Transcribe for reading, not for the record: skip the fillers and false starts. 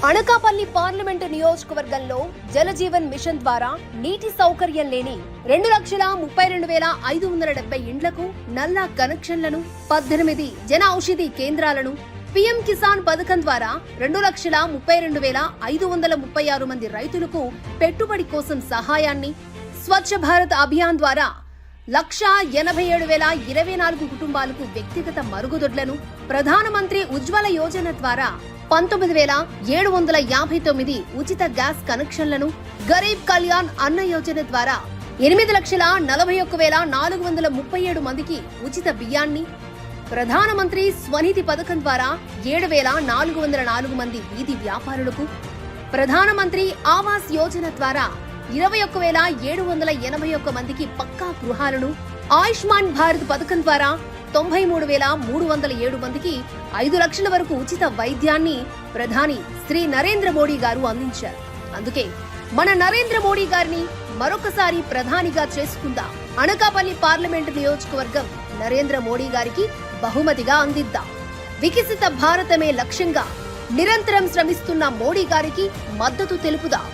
Anakapalli parliament నియోజకవర్గంలో Jal Jeevan machine ద్వారా నీటి సౌకర్యం లేని 2,32,570 ఇండ్లకు నల్లా కనెక్షన్లను, 18 జన ఔషధి కేంద్రాలను, పీఎం కిసాన్ పథకం ద్వారా 2,32,536 మంది రైతులకు పెట్టుబడి కోసం సహాయాన్ని, స్వచ్ఛ భారత్ అభియాన్ ద్వారా 1,87,024 కుటుంబాలకు వ్యక్తిగత మరుగుదొడ్లను, ప్రధానమంత్రి ఉజ్వల యోజన ద్వారా 19,759 ఉచిత గ్యాస్ కనెక్షన్లను, గరీబ్ కళ్యాణ్ అన్న యోజన ద్వారా 8,41,437 మందికి ఉచిత బియ్యాన్ని, ప్రధానమంత్రి స్వనిధి పథకం ద్వారా 7,404 మంది వీధి వ్యాపారులకు, ప్రధానమంత్రి ఆవాస్ యోజన ద్వారా 21,781 మందికి పక్కా గృహాలను, ఆయుష్మాన్ భారత్ పథకం ద్వారా 93,307 మందికి 5 లక్షల వరకు ఉచిత వైద్యాన్ని ప్రధాని శ్రీ నరేంద్ర మోడీ గారు అందించారు. అందుకే మన నరేంద్ర మోడీ గారిని మరొకసారి ప్రధానిగా చేసుకుందాం. అనకాపల్లి పార్లమెంటు నియోజకవర్గం నరేంద్ర మోడీ గారికి బహుమతిగా అందిద్దాం. వికసిత భారతమే లక్ష్యంగా నిరంతరం శ్రమిస్తున్న మోడీ గారికి మద్దతు తెలుపుదాం.